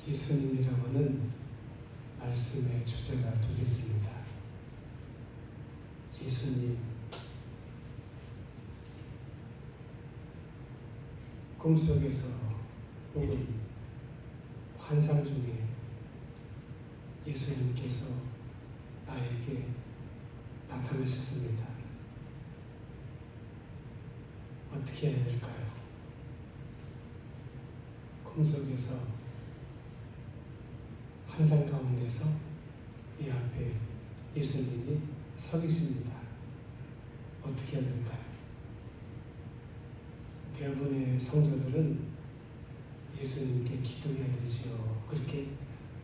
예수님이라고는 말씀의 주제가 되겠습니다. 예수님, 꿈속에서 혹은 환상 중에 예수님께서 나에게 나타나셨습니다. 어떻게 해야 될까요? 꿈속에서 환상 가운데서 이 앞에 예수님이 서 계십니다. 어떻게 해야 될까요? 대부분의 성도들은 예수님께 기도해야 되지요. 그렇게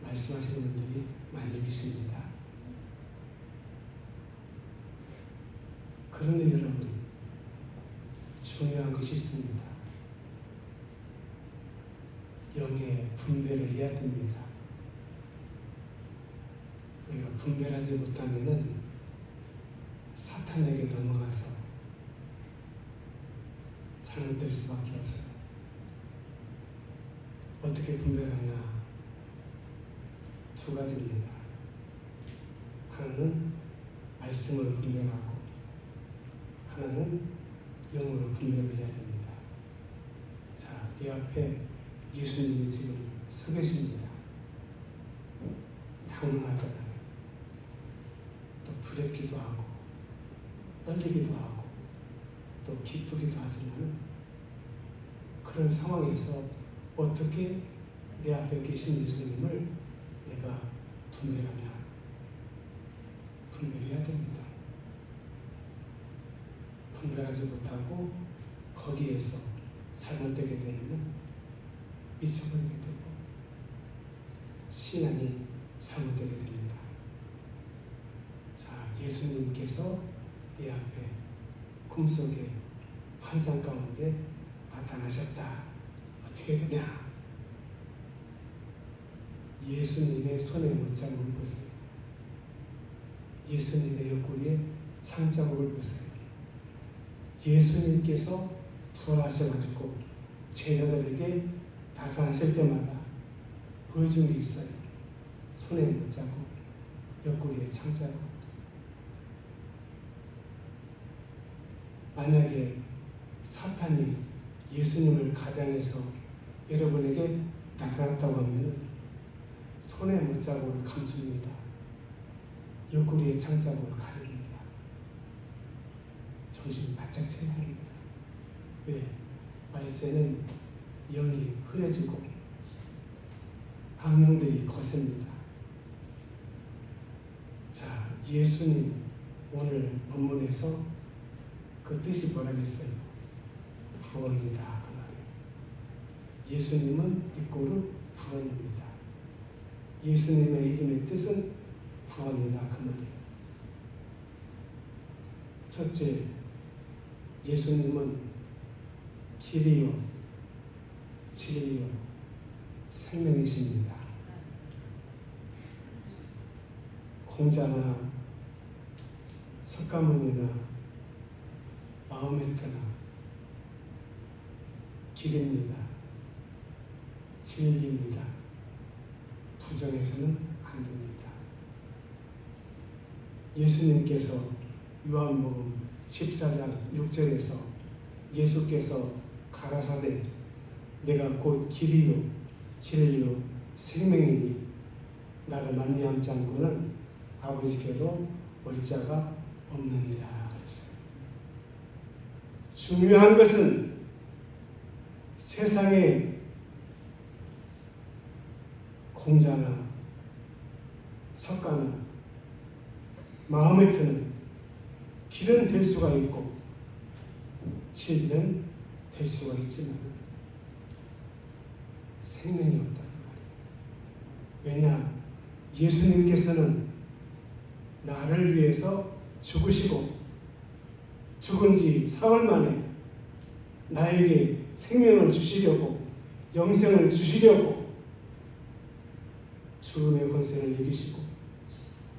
말씀하시는 분들이 많이 계십니다. 그런데 여러분, 중요한 것이 있습니다. 영의 분별을 해야 됩니다. 우리가 분별하지 못하면은 사탄에게 넘어가서 잘못될 수밖에 없어요. 어떻게 분별하냐? 두 가지입니다. 하나는 말씀으로 분별하고 하나는 영으로 분별을 해야 됩니다. 자, 내 앞에 예수님이 지금 서 계십니다. 당황하잖아요. 또 두렵기도 하고 떨리기도 하고 또 기쁘기도 하지만 그런 상황에서 어떻게 내 앞에 계신 예수님을 내가 분별하냐? 분별해야 됩니다. 분별하지 못하고 거기에서 잘못되게 되면 미쳐버리게 되고 신앙이 잘못되게 됩니다. 자, 예수님께서 내 앞에 꿈속에 환상 가운데 나타나셨다. 어떻게 되냐? 예수님의 손에 못자국을 보세요. 예수님의 옆구리에 창자국을 보세요. 예수님께서 부활하셔가지고 제자들에게 나타나실 때마다 보여준 게 있어요. 손에 못자국, 옆구리에 창자국. 만약에 사탄이 예수님을 가장해서 여러분에게 나타났다고 하면 손에 못자국을 감춥니다. 옆구리에 창자국을 가립니다. 정신 바짝 차려야 합니다. 왜? 말세는 영이 흐려지고 악령들이 거셉니다. 자, 예수님 오늘 본문에서 그 뜻이 뭐라겠어요? 구원이다 그 말이에요. 예수님은 이꼬르 구원입니다. 예수님의 이름의 뜻은 구원이다 그 말이에요. 첫째, 예수님은 길이요 진리요 생명이십니다. 공자나 석가모니나 마호메트나 길입니다. 진리입니다. 부정해서는 안 됩니다. 예수님께서 요한복음 14장 6절에서 예수께서 가라사대 내가 곧 길이요 진리요 생명이니 나를 말미암지 않고는 아버지께로 올 자가 없느니라 그랬어요. 중요한 것은 세상에 공자나 석가나 마음에 드는 길은 될 수가 있고 진리는 될 수가 있지만 생명이 없다는 말이에요. 왜냐? 예수님께서는 나를 위해서 죽으시고 죽은 지 사흘 만에 나에게 생명을 주시려고 영생을 주시려고 죽음의 권세를 이기시고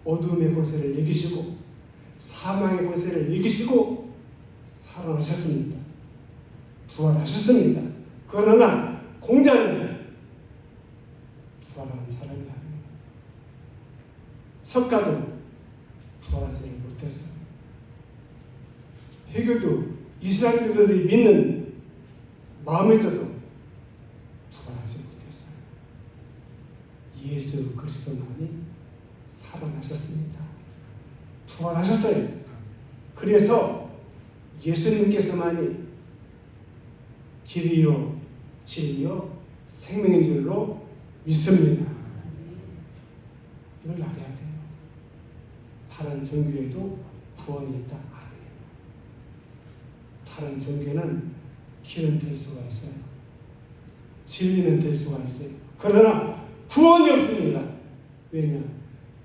어둠의 권세를 이기시고 사망의 권세를 이기시고 살아나셨습니다. 부활하셨습니다. 그러나 공자는 사람이 아니에요. 석가도 부활하지 못했어요. 회교도 이스라엘들이 믿는 마음에서도 부활하지 못했어요. 예수 그리스도만이 살아나셨습니다. 부활하셨어요. 그래서 예수님께서만이 길이요 진리요 생명인 줄로 믿습니다. 이걸 알아야 돼요. 다른 종교에도 구원이 있다. 아니에요. 다른 종교는 길은 될 수가 있어요. 진리는 될 수가 있어요. 그러나 구원이 없습니다. 왜냐?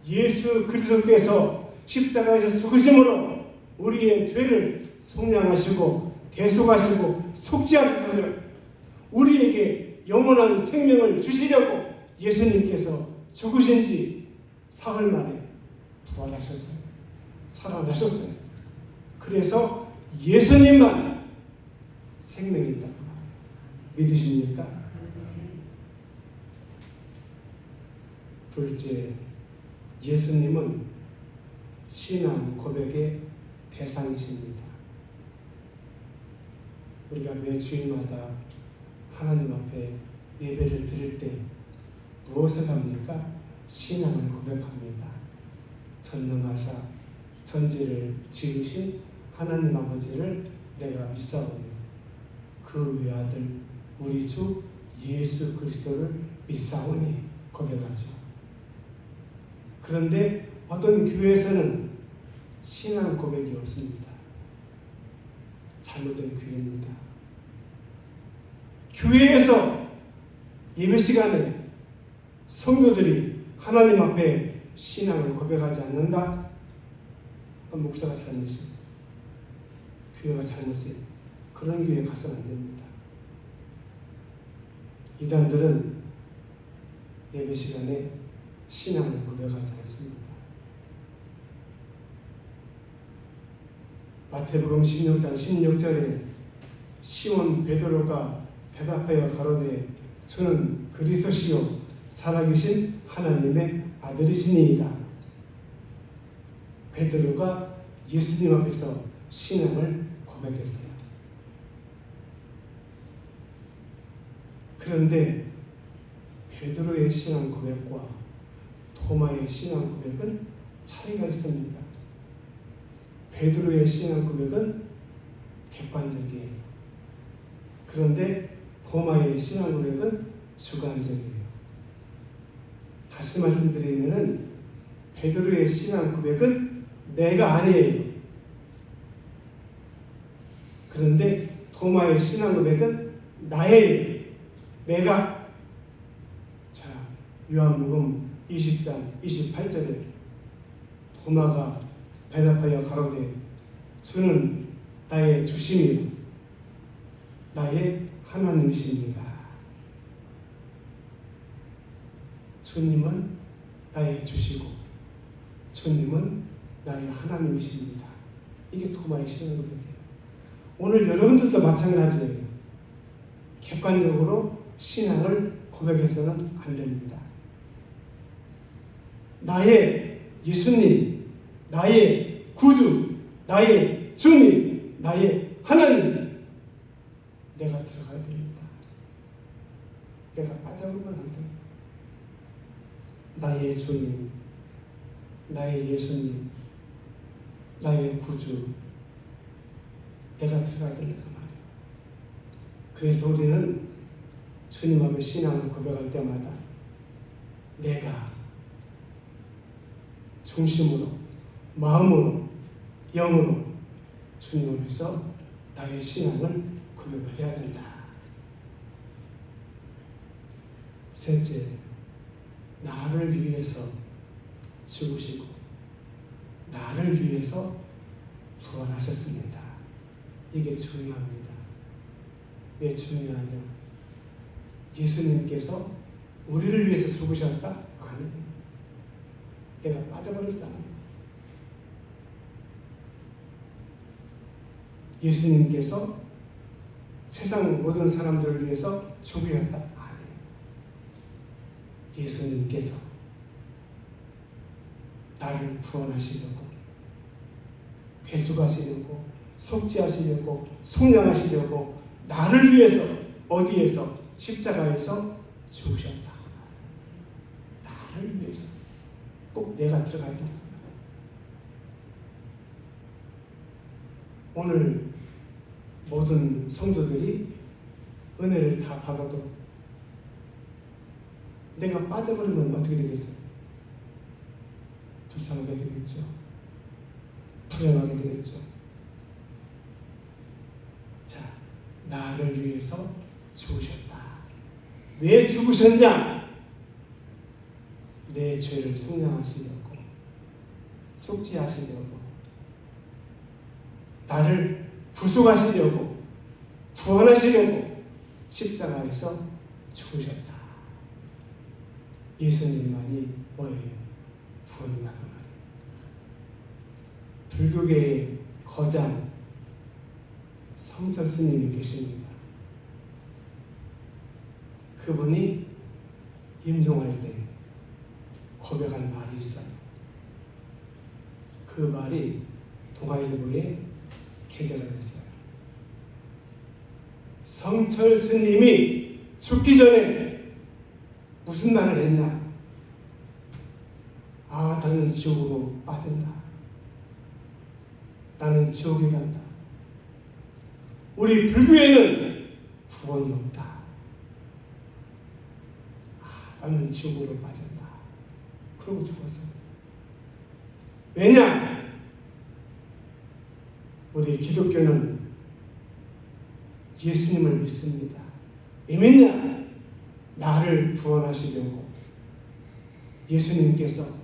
예수 그리스도께서 십자가에서 죽으심으로 우리의 죄를 속량하시고 대속하시고 속죄하셔서 우리에게 영원한 생명을 주시려고 예수님께서 죽으신 지 사흘 만에 부활하셨어요. 살아나셨어요. 그래서 예수님만 생명이 있다고 말해요. 믿으십니까? 둘째, 예수님은 신앙 고백의 대상이십니다. 우리가 매 주일마다 하나님 앞에 예배를 드릴 때 무엇을 합니까? 신앙을 고백합니다. 전능하사 천지를 지으신 하나님 아버지를 내가 믿사오니 그 외아들 우리 주 예수 그리스도를 믿사오니 고백하죠. 그런데 어떤 교회에서는 신앙 고백이 없습니다. 잘못된 교회입니다. 교회에서 예배 시간에 성도들이 하나님 앞에 신앙을 고백하지 않는다? 목사가 잘못이에요. 교회가 잘못이에요. 그런 교회에 가서는 안 됩니다. 이단들은 예배 시간에 신앙을 고백하지 않습니다. 마태복음 16장 16절에 시몬 베드로가 대답하여 가로되 주는 그리스도시요 살아계신 하나님의 아들이시니이다. 베드로가 예수님 앞에서 신앙을 고백했어요. 그런데 베드로의 신앙 고백과 도마의 신앙 고백은 차이가 있습니다. 베드로의 신앙 고백은 객관적이에요. 그런데 도마의 신앙 고백은 주관적이에요. 다시 말씀드리면은 베드로의 신앙 고백은 내가 아니에요. 그런데 도마의 신앙 고백은 나예요. 내가. 자, 요한복음 20장 28절에 도마가 대답하여 가로되 주는 나의 주심이요 나의 하나님이십니다. 주님은 나의 주시고 주님은 나의 하나님이십니다. 이게 도마의 신앙 고백이에요. 오늘 여러분들도 마찬가지예요. 객관적으로 신앙을 고백해서는 안 됩니다. 나의 예수님, 나의 구주, 나의 주님, 나의 하나님, 내가 들어가야 됩니다. 내가 빠져오면 안 돼. 나의 주님, 나의 예수님, 나의 구주, 내가 들어가야 된다고 말이에요. 그래서 우리는 주님 앞에 신앙을 고백할 때마다 내가 중심으로, 마음으로, 영으로 주님 앞에서 나의 신앙을 고백을 해야 된다. 셋째, 나를 위해서 죽으시고 나를 위해서 부활하셨습니다. 이게 중요합니다. 왜 중요하냐? 예수님께서 우리를 위해서 죽으셨다? 아니에요. 내가 빠져버릴 사람. 예수님께서 세상 모든 사람들을 위해서 죽으셨다? 아니에요. 예수님께서 나를 구원하시려고, 배수하시려고, 속죄하시려고, 속량하시려고 나를 위해서 어디에서? 십자가에서 죽으셨다. 나를 위해서. 꼭 내가 들어가야 된다. 오늘 모든 성도들이 은혜를 다 받아도 내가 빠져버리면 어떻게 되겠어요? 불쌍하게 되겠죠. 불행하게 되겠죠. 자, 나를 위해서 죽으셨다. 왜 죽으셨냐? 내 죄를 속량하시려고, 속죄하시려고, 나를 구속하시려고, 구원하시려고 십자가에서 죽으셨다. 예수님만이 뭐예요? 구원이라는 말이에요. 불교계의 거장 성철 스님이 계십니다. 그분이 임종할 때 고백한 말이 있어요. 그 말이 동아일보에 게재가 됐어요. 성철 스님이 죽기 전에 무슨 말을 했냐? 아, 나는 지옥으로 빠진다. 나는 지옥에 간다. 우리 불교에는 구원이 없다. 아, 나는 지옥으로 빠진다. 그러고 죽었어요. 왜냐? 우리 기독교는 예수님을 믿습니다. 왜냐? 나를 구원하시려고 예수님께서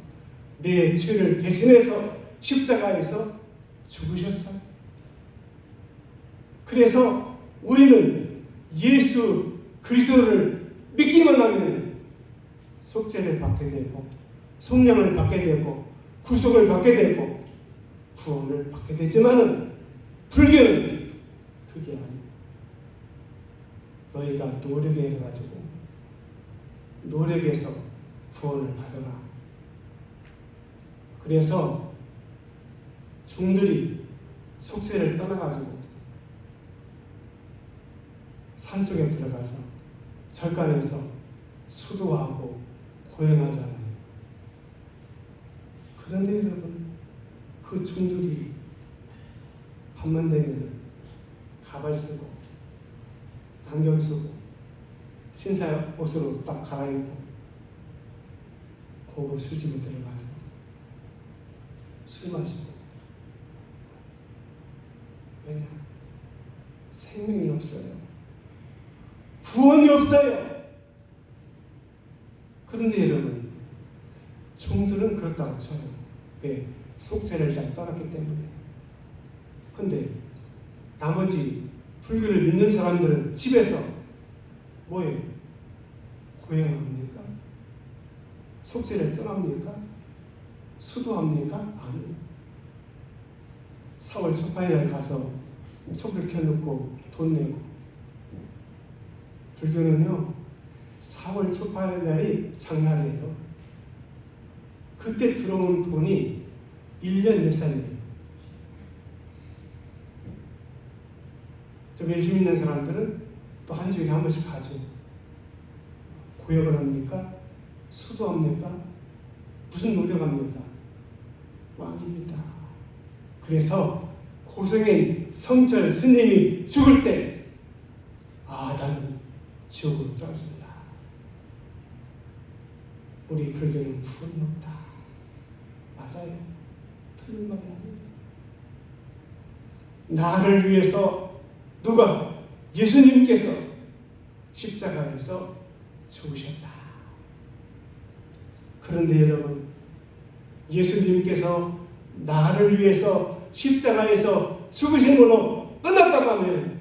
내 죄를 대신해서 십자가에서 죽으셨어요. 그래서 우리는 예수 그리스도를 믿기만 하면 속죄를 받게 되고, 속량을 받게 되고, 구속을 받게 되고, 구원을 받게 되지만은 불교는 그게 아니에요. 너희가 노력해가지고 노력해서 구원을 받아라. 그래서 중들이 속세를 떠나가지고 산속에 들어가서 절간에서 수도하고 고행하잖아요. 그런데 여러분, 그 중들이 밤만 되면 가발 쓰고 안경 쓰고 신사 옷으로 딱 갈아입고 고급 술집에 들어가서 술 마시고, 왜냐? 생명이 없어요. 구원이 없어요. 그런데 여러분, 종들은 그렇다고 쳐요. 왜? 속죄를 다 떠났기 때문에. 근데 나머지 불교를 믿는 사람들은 집에서 뭐예요? 고행합니까? 속죄를 떠납니까? 수도합니까? 아니요. 4월 초파일날 가서 촛불 켜놓고 돈 내고. 불교는요, 4월 초파일날이 장날이에요. 그때 들어온 돈이 1년 예산이에요. 좀 열심히 있는 사람들은 또 한 주에 한 번씩 가죠. 고역을 합니까? 수도합니까? 무슨 노력합니까? 아닙니다. 그래서 고생인 성철 스님이 죽을 때, 아, 나는 지옥으로 떨어진다. 우리 불교는 구원이 없다. 맞아요. 틀린 말이 아니에요. 나를 위해서 누가? 예수님께서 십자가에서 죽으셨다. 그런데 여러분, 예수님께서 나를 위해서 십자가에서 죽으심으로 끝났다고 하면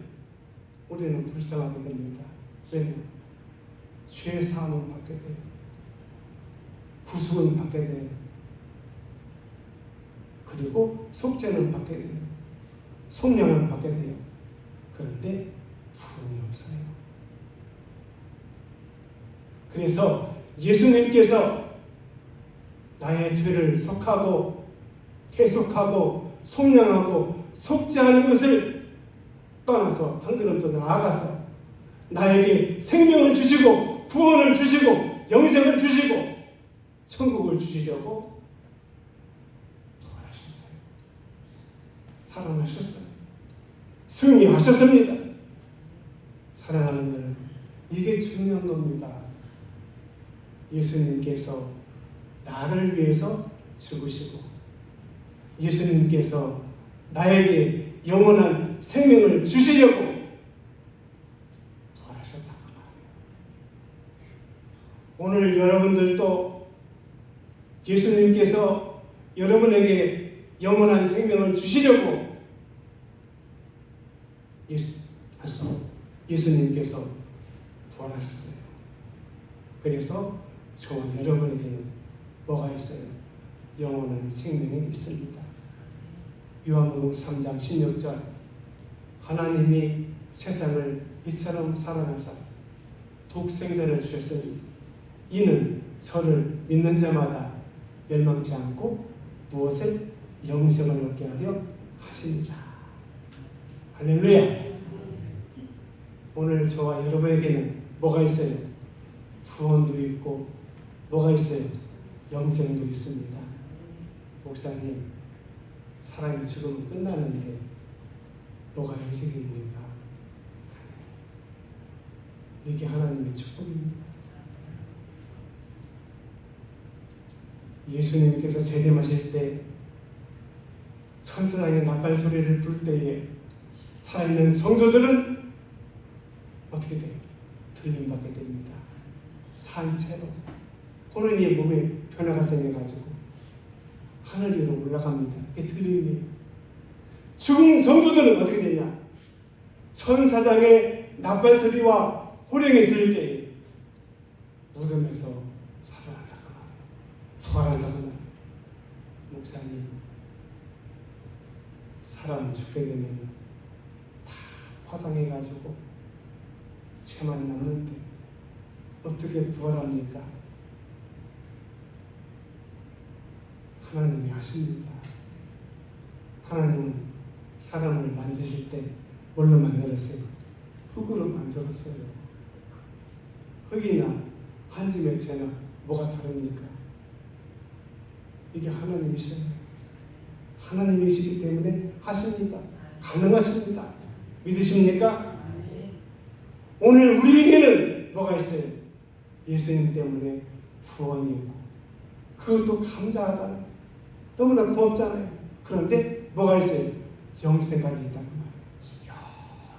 우리는 불쌍하게 됩니다. 왜냐? 죄 사함을 받게 돼요. 구속은 받게 돼요. 그리고 속죄는 받게 돼요. 속량은 받게 돼요. 그런데 구원이 없어요. 그래서 예수님께서 나의 죄를 속하고 계속하고 속량하고 속죄하는 것을 떠나서 한 걸음 더 나아가서 나에게 생명을 주시고 구원을 주시고 영생을 주시고 천국을 주시려고 부활하셨어요. 살아나셨어요. 승리하셨습니다. 사랑하는 여러분, 이게 중요한 겁니다. 예수님께서 나를 위해서 죽으시고 예수님께서 나에게 영원한 생명을 주시려고 부활하셨다고 말해요. 오늘 여러분들도 예수님께서 여러분에게 영원한 생명을 주시려고 예수님께서 부활하셨어요. 그래서 저와 여러분에게는 뭐가 있어요? 영원한 생명이 있습니다. 요한복음 3장 16절 하나님이 세상을 이처럼 사랑하사 독생자를 주셨으니 이는 저를 믿는 자마다 멸망치 않고 무엇을 영생을 얻게 하려 하십니다. 할렐루야. 오늘 저와 여러분에게는 뭐가 있어요? 구원도 있고 뭐가 있어요? 영생도 있습니다. 목사님, 사람이 죽으면 끝나는데 뭐가 영생입니까? 이게 하나님의 축복입니다. 예수님께서 재림하실 때 천사장의 나팔 소리를 불 때에 살아있는 성도들은 어떻게 돼요? 들림받게 됩니다. 산채로 호련이의 몸에 변화가 생겨가지고 하늘 위로 올라갑니다. 그게 들림이에요. 죽은 성도들은 어떻게 되냐? 천사장의 나팔 소리와 호령이 들릴 때에 무덤에서 살아난다거나 부활한다거나. 목사님, 사람 죽게 되면 다 화장해가지고 채만 남는데 어떻게 부활합니까? 하나님이 하십니다. 하나님은 사람을 만드실 때 뭘로 만들었어요? 흙으로 만들었어요. 흙이나 한지 맺체나 뭐가 다릅니까? 이게 하나님이시잖아요. 하나님이시기 때문에 하십니다. 가능하십니다. 믿으십니까? 오늘 우리에게는 뭐가 있어요? 예수님 때문에 구원이 있고 그것도 감사하잖아요. 너무나 고맙잖아요. 그런데 뭐가 있어요? 영생까지 있다는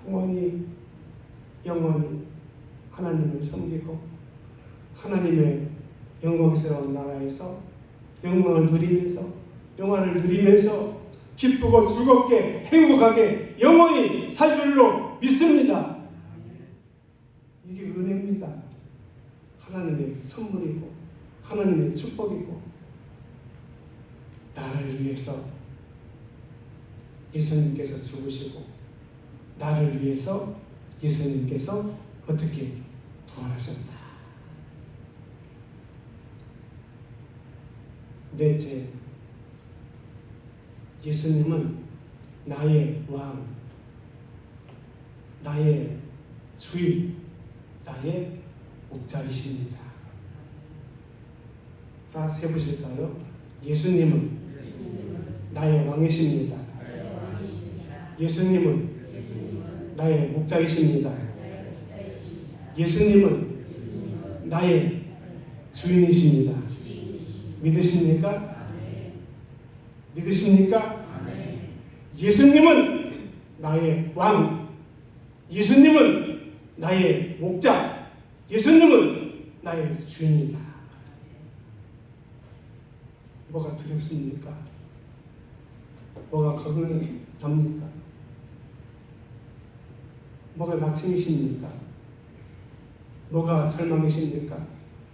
말이에요. 영원히 하나님을 섬기고 하나님의 영광스러운 나라에서 영광을 누리면서 영화를 누리면서 기쁘고 즐겁게 행복하게 영원히 살 줄로 믿습니다. 이게 은혜입니다. 하나님의 선물이고 하나님의 축복이고 나를 위해서 예수님께서 죽으시고 나를 위해서 예수님께서 어떻게 부활하셨다. 넷째, 예수님은 나의 왕, 나의 주인, 나의 목자이십니다. 다 세보실까요? 예수님은 나의 왕이십니다. 예수님은 나의 목자이십니다. 예수님은 나의 주인이십니다. 믿으십니까? 믿으십니까? 예수님은 나의 왕, 예수님은 나의 목자, 예수님은 나의 주인이다. 뭐가 두렵습니까? 뭐가 겁이 납니까? 뭐가 낙심이십니까? 뭐가 절망이십니까?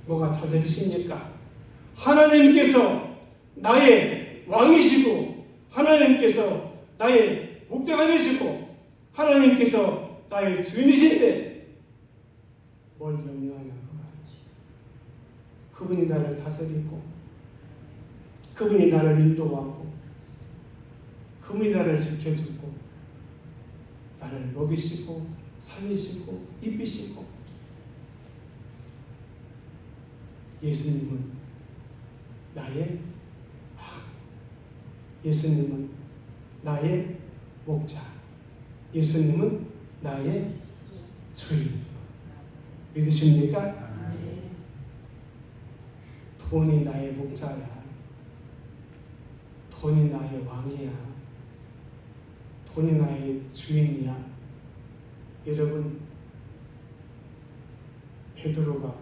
뭐가 좌절이십니까? 하나님께서 나의 왕이시고 하나님께서 나의 목자가 되시고 하나님께서 나의 주인이신데 뭘 염려하냐고 말이죠. 그분이 나를 다스리고 그분이 나를 인도하고 그분이 나를 지켜주고 나를 먹이시고 살리시고 입히시고 예수님은 나의 왕, 예수님은 나의 목자, 예수님은 나의 주인. 믿으십니까? 돈이 나의 목자야. 돈이 나의 왕이야. 돈이 나의 주인이야. 여러분, 베드로가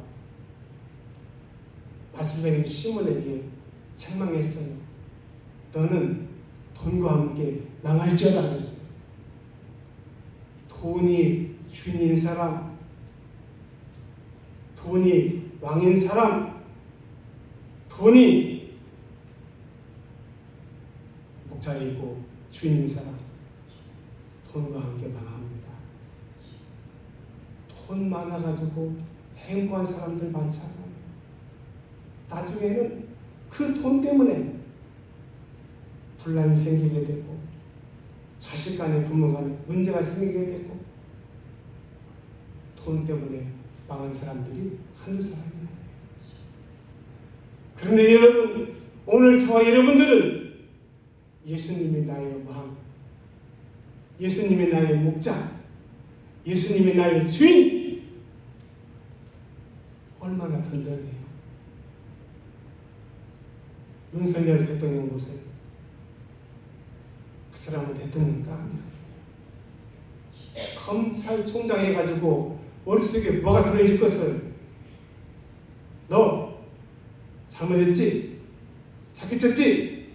바슬레인 시몬에게 책망했어요. 너는 돈과 함께 망할지어다 그랬어요. 돈이 주인인 사람, 돈이 왕인 사람, 돈이 목자이고 주인인 사람, 돈과 함께 망합니다. 돈 많아가지고 행복한 사람들 많잖아요. 나중에는 그 돈 때문에 분란이 생기게 되고 자식 간에 부모 간에 문제가 생기게 되고 돈 때문에 망한 사람들이 한두 사람이에요. 그런데 여러분, 오늘 저와 여러분들은 예수님이 나의 왕, 예수님이 나의 목자, 예수님이 나의 주인. 얼마나 든든해요. 윤석열 대통령 보세요. 그 사람은 대통령가 아니야. 검찰총장 해가지고 머릿속에 뭐가 들어있을 것을 너 잘못했지? 사기쳤지?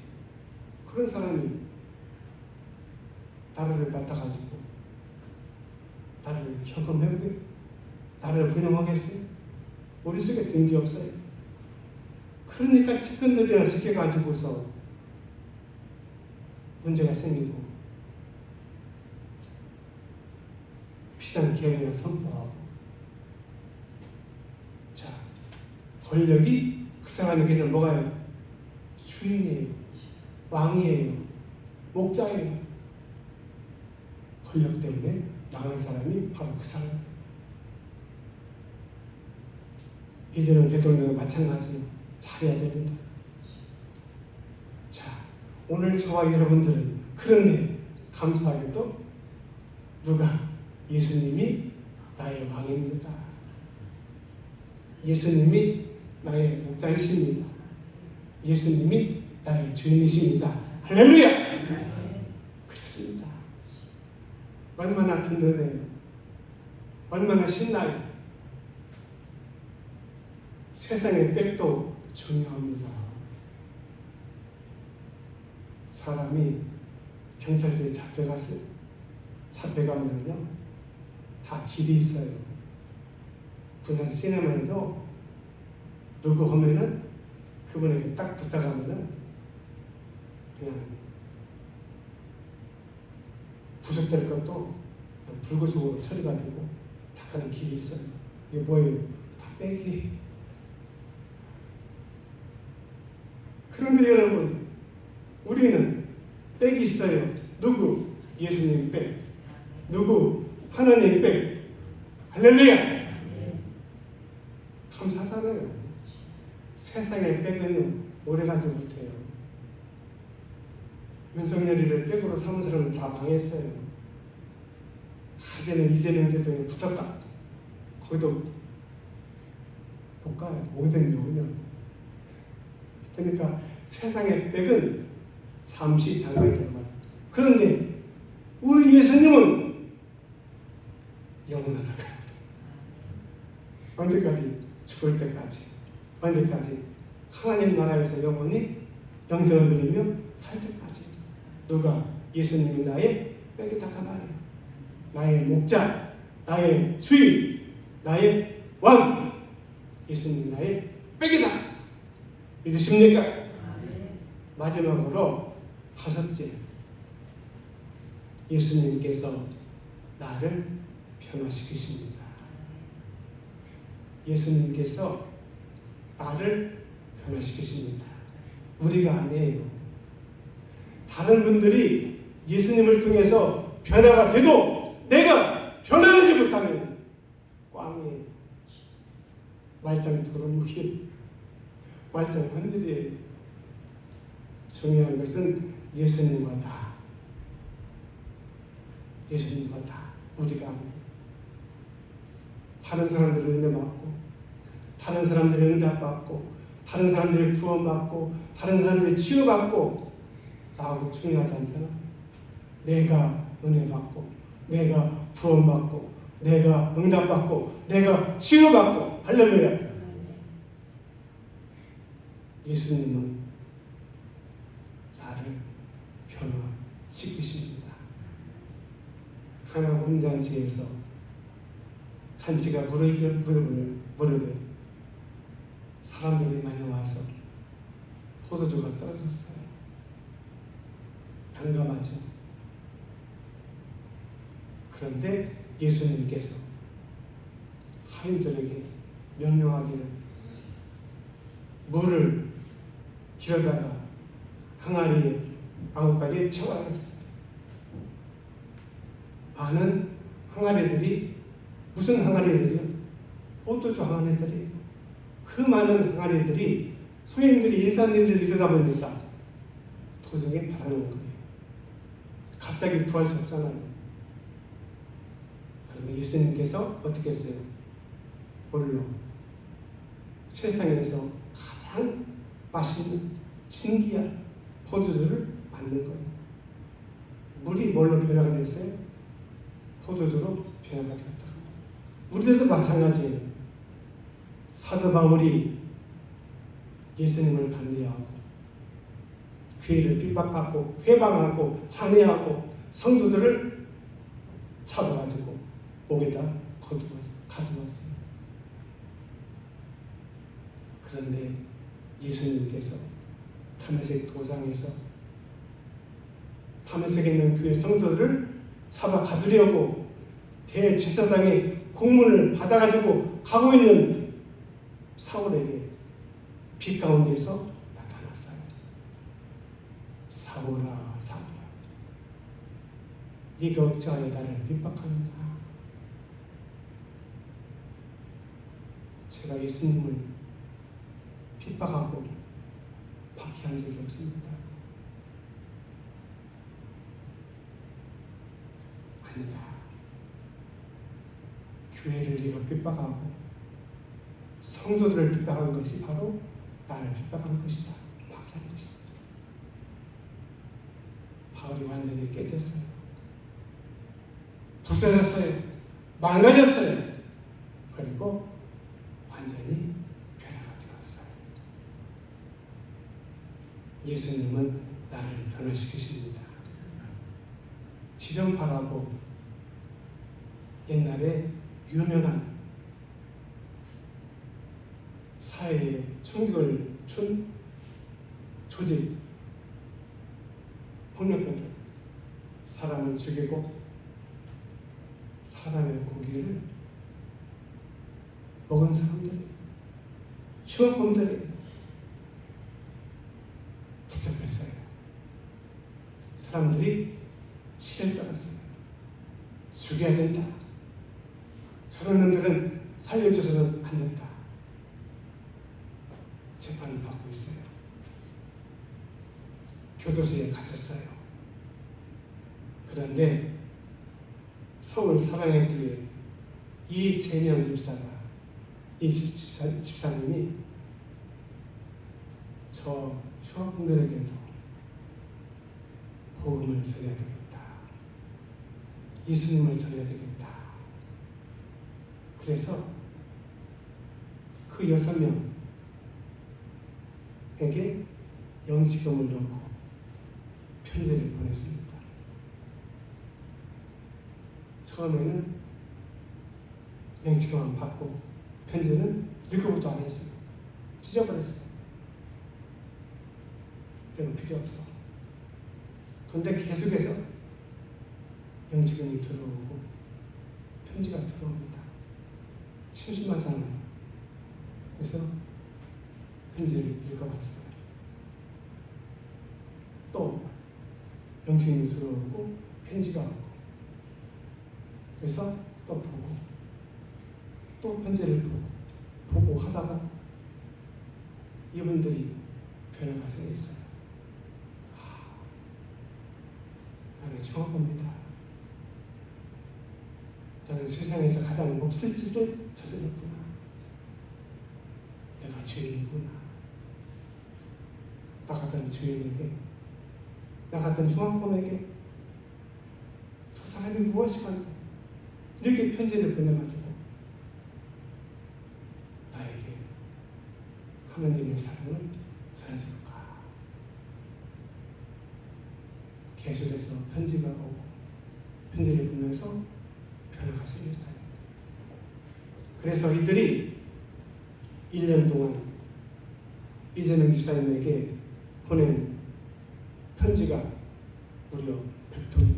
그런 사람이 나라를 맡아가지고 나를 경험해보게? 나를 운영하겠어요? 머릿속에 든 게 없어요. 그러니까 측근들이나 시켜가지고서 문제가 생기고 비상계엄이나 선포하고. 자, 권력이 그 사람에게는 뭐가요? 주인이에요, 왕이에요, 목자예요. 권력 때문에 망한 사람이 바로 그 사람. 이들은 대통령과 마찬가지예요. 잘해야 됩니다. 자, 오늘 저와 여러분들은 그런데 감사하게도 누가? 예수님이 나의 왕입니다. 예수님이 나의 목자이십니다. 예수님이 나의 주인이십니다. 할렐루야! 그렇습니다. 얼마나 든든해요. 얼마나 신나요. 세상의 백도 중요합니다. 사람이 경찰서에 잡혀가면요, 다 길이 있어요. 부산 시내마에도 누구 하면은 그분에게 딱 붙다 가면은 그냥 구속될 것도 불구속으로 처리가 되고 다 가는 길이 있어요. 이게 뭐예요? 다 빼기. 그런데 여러분, 우리는 백이 있어요. 누구? 예수님 백. 누구? 하나님 백. 할렐루야! 감사하잖아요. 세상의 백은 오래가지 못해요. 윤석열이를 백으로 삼은 사람은 다 망했어요. 이제는 이재명 대통령이 붙었다. 거기도 못 가요. 5년. 그러니까 세상의 백은 잠시 장악이 되는 거예요. 그런데 우리 예수님은 영원하다. 언제까지? 죽을 때까지. 언제까지? 하나님 나라에서 영원히 영생을 누리며 살 때까지. 누가? 예수님이 나의 백이다가 말이에요. 나의 목자, 나의 주인, 나의 왕. 예수님 나의 백이다. 믿으십니까? 마지막으로 다섯째, 예수님께서 나를 변화시키십니다. 예수님께서 나를 변화시키십니다. 우리가 아니에요. 다른 분들이 예수님을 통해서 변화가 돼도 내가 변화되지 못하면 꽝이에요. 말짱 두루묵이 말짱 흔들이에요. 중요한 것은 예수님과 다. 예수님과 다. 우리가 아니에요. 다른 사람들의 은혜 받고, 다른 사람들의 응답 받고, 다른 사람들의 구원 받고, 다른 사람들의 치유 받고, 나하고 중요하지 않은 사람. 내가 은혜 받고, 내가 구원 받고, 내가 응답 받고, 내가 치유 받고, 할렐루야. 예수님은 나를 변화시키십니다. 가나 혼잔치에서 잔치가 무릎에 사람들이 많이 와서 포도주가 떨어졌어요. 난감하죠. 그런데 예수님께서 하인들에게 명령하기를 물을 길어다가 항아리에 9가지 채워야 했어요. 많은 항아리들이, 무슨 항아리들이요? 포도주 항아리들이에요. 그 많은 항아리들이 소인들이 예산일을 이루다 보니까 도중에 바라는 거예요. 갑자기 구할 수 없잖아요. 그러면 예수님께서 어떻게 했어요? 물로 세상에서 가장 맛있는 신기한 포도주를 만든 거예요. 물이 뭘로 변화가 됐어요? 포도주로 변화가 되었다. 우리들도 마찬가지예요. 사도 바울이 예수님을 반대하고 교회를 핍박하고 회방하고 찬해하고 성도들을 잡아가지고 목에다 가두었어요. 그런데 예수님께서 다메섹 도상에서 다메섹에 있는 교회 성도들을 잡아 가두려고 대제사장의 공문을 받아가지고 가고 있는 사울에게 빛 가운데서 나타났어요. 사울아, 사울아, 네가 어찌하여 나를 핍박하느냐. 제가 예수님을 핍박하고 박해한 적이 없습니다. 아니다. 교회를 네가 핍박하고 성도들을 핍박한 것이 바로 나를 핍박한 것이다. 박해한 것이다. 바울이 완전히 깨졌어요. 부서졌어요. 망가졌어요. 그리고 완전히 변화가 되었어요. 예수님은 나를 변화시키십니다. 지정파라고 옛날에 유명한 사회에 충격을 준 조직, 폭력배들, 사람을 죽이고 사람의 고기를 먹은 사람들이, 흉악범들이 붙잡혔어요. 사람들이 치를 떨었어요. 죽여야 된다. 저런 놈들은 살려줘서는 안 된다. 재판을 받고 있어요. 교도소에 갇혔어요. 그런데 서울 사랑의 교회 이재명 집사가, 이 집사님이 저 흉악범들에게도 복음을 전해야 되겠다. 예수님을 전해야 되겠다. 그래서 그 6명에게 영지금을 넣고 편지를 보냈습니다. 처음에는 영지금만 받고 편지는 읽어보지도 안 했어요. 찢어버렸어요. 이건 필요 없어. 그런데 계속해서 영지금이 들어오고 편지가 들어옵니다. 심심하잖아요. 그래서 편지를 읽어봤어요. 또 영식 뉴스로 오고 편지가 오고, 그래서 또 보고 또 편지를 보고 하다가 이분들이 변화가 생겼어요. 나는 흉악합니다. 나는 세상에서 가장 몹쓸 짓을 저질렀구나. 내가 죄인이구나. 나 같은 죄인에게, 나 같은 흉악범에게 저 사람이 무엇이 간다. 이렇게 편지를 보내가지고 나에게 하나님의 사랑을 전해줄까. 계속해서 편지가 오고 편지를 보면서 변화가 생겼어요. 그래서 이들이 1년 동안 이재명 집사님에게 보낸 편지가 무려 100통.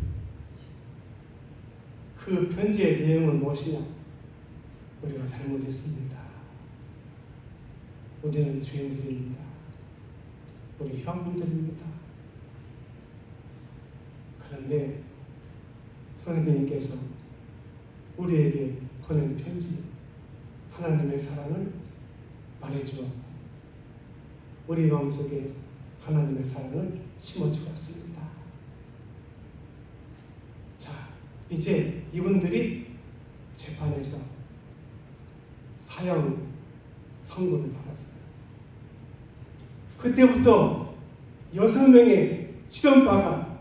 그 편지의 내용은 무엇이냐? 우리가 잘못했습니다. 우리는 죄인들입니다. 우리 형들입니다. 그런데 선생님께서 우리에게 보낸 편지, 하나님의 사랑을 말해주었고 우리 마음속에 하나님의 사랑을 심어주었습니다. 자, 이제 이분들이 재판에서 사형 선고를 받았어요. 그때부터 6명의 지선바가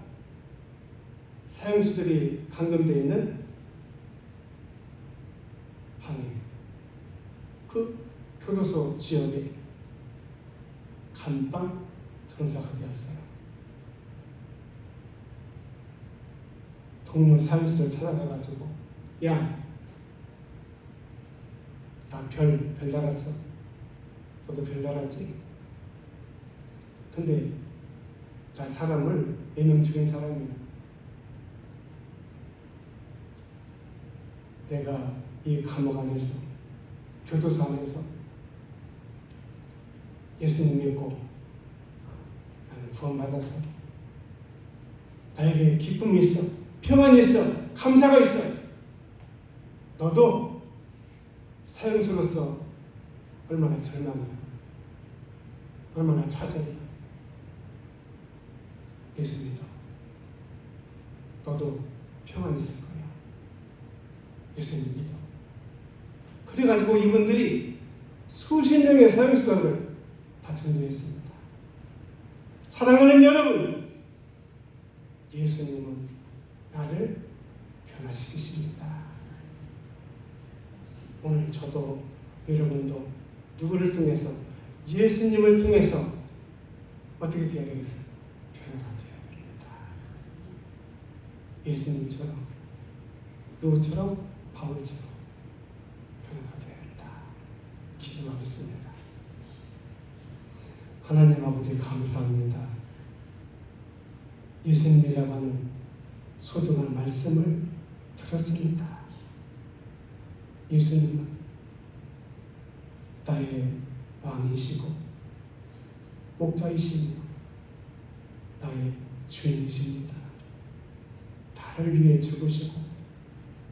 사형수들이 감금되어 있는 방에, 그 교도소 지역에 감방 전사가 되었어요. 동료 사형수들 찾아가가지고, 야, 나 별 달았어. 너도 별 달았지? 근데 나 사람을 4명 죽인 사람이야. 내가 이 감옥 안에서, 교도소 안에서 예수님 믿고 나는 구원받았어. 나에게 기쁨이 있어, 평안이 있어, 감사가 있어. 너도 사형수로서 얼마나 절망이야, 얼마나 좌절이야. 예수 믿어. 너도 평안이 있을 거야. 예수님 믿어. 그래가지고 이분들이 수십 명의 사형수단을 다 정리했습니다. 사랑하는 여러분, 예수님은 나를 변화시키십니다. 오늘 저도 여러분도 누구를 통해서, 예수님을 통해서 어떻게 되어야 되겠어요? 변화가 되어야 됩니다. 예수님처럼, 누구처럼? 바울처럼 변화가 되어야겠다. 기도하겠습니다. 하나님 아버지 감사합니다. 예수님이라고 하는 소중한 말씀을 들었습니다. 예수님은 나의 왕이시고 목자이시며 나의 주인이십니다. 나를 위해 죽으시고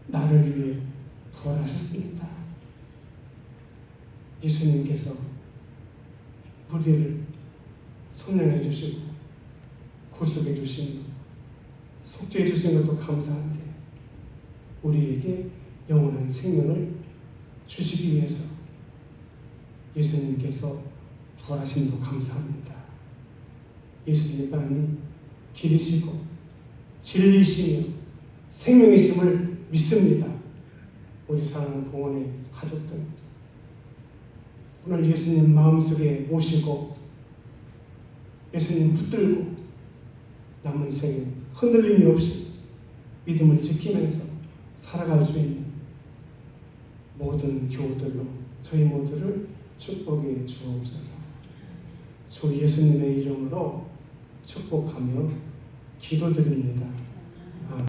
나를 위해 부활하셨습니다. 예수님께서 우리를 성령해 주시고 구속해 주신 것, 속죄해 주신 것도 감사한데 우리에게 영원한 생명을 주시기 위해서 예수님께서 부활하심도 감사합니다. 예수님만이 길이시고 진리시며 생명이심을 믿습니다. 우리 사랑하는 봉헌의 가족들, 오늘 예수님 마음속에 모시고 예수님 붙들고 남은 생에 흔들림이 없이 믿음을 지키면서 살아갈 수 있는 모든 교우들로 저희 모두를 축복해 주옵소서. 주 예수님의 이름으로 축복하며 기도드립니다.